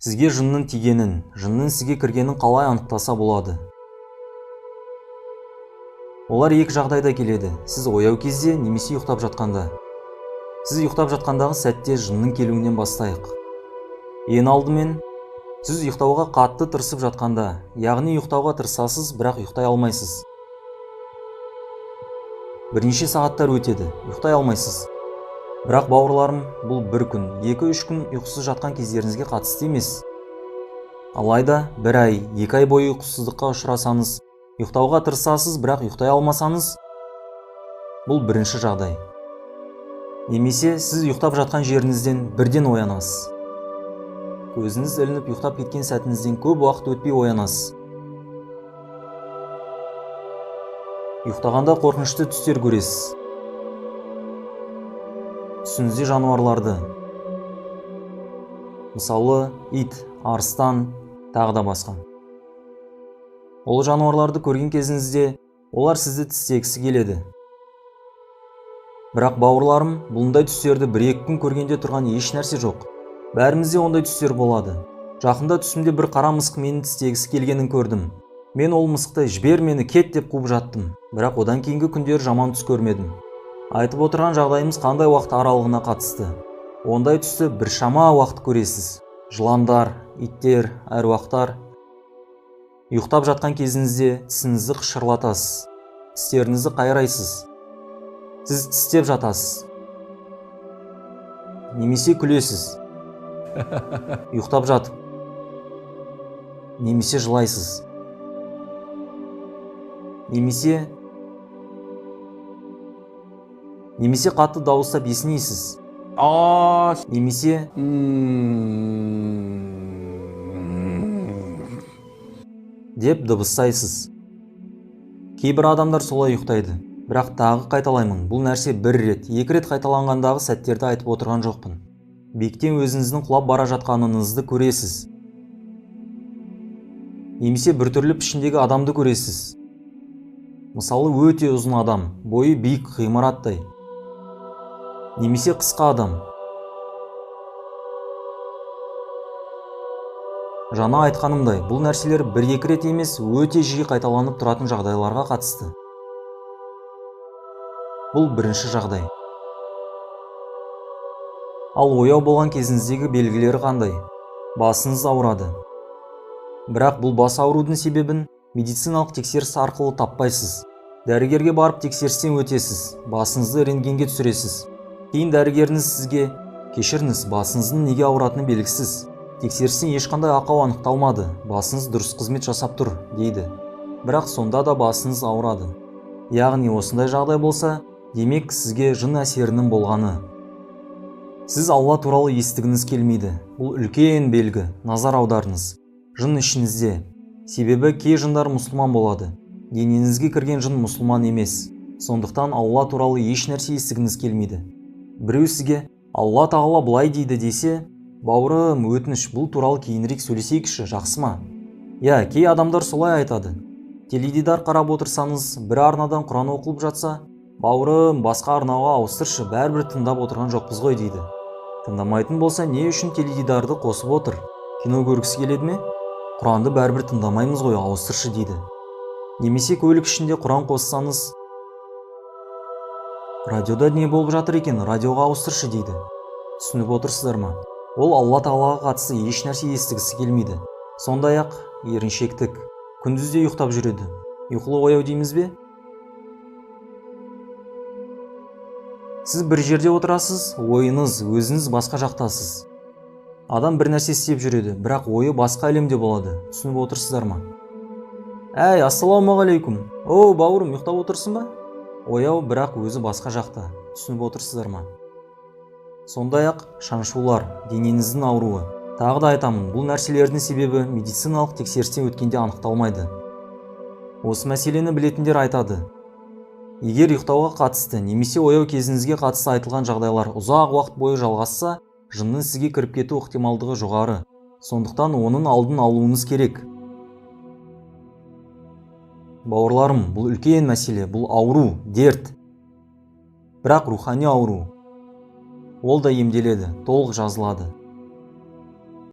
Сізге жынның тигенін, жынның сізге кіргенін қалай анықтаса болады? Олар екі жағдайда келеді. Сіз ояу кезде немесе ұйықтап жатқанда. Сіз ұйықтап жатқандағы сәтте жынның келуінен бастайық. Ең алдымен, сіз ұйықтауға қатты тырысып жатқанда, яғни ұйықтауға тырысасыз, бірақ ұйықтай алмайсыз. Бірнеше сағаттар өтеді, ұйықтай алмайсыз. Бірақ бауырларым, бұл бір күн, 2-3 күн ұйқысыз жатқан кездеріңізге қатысты емес. Алайда, 1 ай, 2 ай бойы ұйқысыздыққа ұшырасаңыз, ұйықтауға тырысасыз, бірақ ұйықтай алмасаңыз, бұл бірінші жағдай. Немесе сіз ұйықтап жатқан жеріңізден бірден оянасыз. Көзіңіз ілініп ұйықтап кеткен сәтіңізден көп уақыт өтпей оянасыз. Ұйықтағанда қорқынышты түстер көресіз. Түсіңізде жануарларды, мысалы ит, арыстан, тағы да басқа. Ол жануарларды көрген кезіңізде олар сізді тістегісі келеді. Бірақ бауырларым, бұндай түстерді 1-2 күн көргенде тұрған еш нәрсе жоқ. Бәрімізде ондай түстер болады. Жақында түсімде бір қара мысық мені тістегісі келгенін көрдім. Мен ол мысықты жібер мені кет деп қуып жаттым. Бірақ одан кейінгі күндер жаман түс көрмедім. Айтып отырған жағдайымыз қандай уақыт аралығына қатысты. Ондай түсті біршама уақыт көресіз. Жыландар, иттер, әруақтар. Ұйықтап жатқан кезіңізде тісіңізді қышырлатасыз. Тістеріңізді қайрайсыз. Сіз тістеп жатасыз. Немесе күлесіз. Ұйықтап жатып. Немесе жылайсыз. Немесе қатты дауыстап есінейсіз. Немесе деп дыбыстайсыз. Кейбір адамдар солай ұйықтайды. Бірақ тағы қайталаймын, бұл нәрсе 1 рет, 2 рет қайталанғандағы сәттерді айтып отырған жоқпын. Биіктен өзіңіздің құлап бара жатқаныңызды көресіз. Немесе біртүрлі пішіндегі адамды көресіз. Мысалы өте ұзын адам, бойы биік ғимараттай. Немесе қысқа адам. Жаңа айтқанымдай, бұл нәрселер 1-2 рет емес, өте жиі қайталанып тұратын жағдайларға қатысты. Бұл бірінші жағдай. Ал ояу болған кезіңіздегі белгілері қандай? Басыңыз ауырады. Бірақ бұл бас аурудың себебін медициналық тексеріс арқылы таппайсыз. Дәрігерге барып тексерістен өтесіз, басыңызды рентгенге түсіресіз. Кейін дәрігеріңіз сізге, кешіріңіз, басыңыздың неге ауыратыны белгісіз. Тексерістен ешқандай ақау анықталмады, басыңыз дұрыс қызмет жасап тұр, дейді. Бірақ сонда да басыңыз ауырады. Яғни осындай жағдай болса, демек сізге жын әсерінің болғаны. Сіз Алла туралы естігіңіз келмейді. Бұл үлкен белгі, назар аударыңыз. Жын ішіңізде. Себебі кей жындар мұсылман болады. Денеңізге кірген жын мұсылман емес. Сондықтан Алла туралы еш нәрсе естігіңіз келмейді. Біреу сізге Алла тағала былай дейді десе, бауырым, өтініш, бұл туралы кейінірек сөйлесейікші, жақсы ма? Кей адамдар солай айтады. Теледидар қарап отырсаңыз, бір арнадан Құран оқылып жатса, бауырым, басқа арнауға ауыстыршы, бәрібір тыңдап отырған жоқпыз ғой дейді. Тыңдамайтын болса, не үшін теледидарды қосып отыр? Кино көргісі келеді ме? Құранды бәрібір тыңдамаймыз ғой, ауыстыршы дейді. Немесе көлік ішінде Құран қоссаңыз, радиода не болып жатыр екен, радиоға ауыстыршы дейді. Түсініп отырсыздар ма? Ол Алла тағалаға қатысты еш нәрсе естігісі келмейді. Сондай-ақ еріншектік, күндізде ұйықтап жүреді. Ұйқылы ояу дейміз бе? Сіз бір жерде отырасыз, ойыңыз, өзіңіз басқа жақтасыз. Адам бір нәрсе істеп жүреді, бірақ ойы басқа әлемде болады. Түсініп отырсыздар ма? Ассалаумағалейкум. Бауырым, ұйықтап отырсың ба? Ояу, бірақ өзі басқа жақта. Түсініп отырсыздар ма? Сондай-ақ шаншулар, денеңіздің ауруы. Тағы да айтамын, бұл нәрселердің себебі медициналық тексерістен өткенде анықталмайды. Осы мәселені білетіндер айтады. Егер ұйықтауға қатысты, немесе ояу кезіңізге қатысты айтылған жағдайлар ұзақ уақыт бойы жалғасса, жынның сізге кіріп кету ықтималдығы жоғары. Сондықтан оның алдын алуыңыз керек. Бауырларым, бұл үлкен мәселе, бұл ауру, дерт. Бірақ рухани ауру. Ол да емделеді, толық жазылады.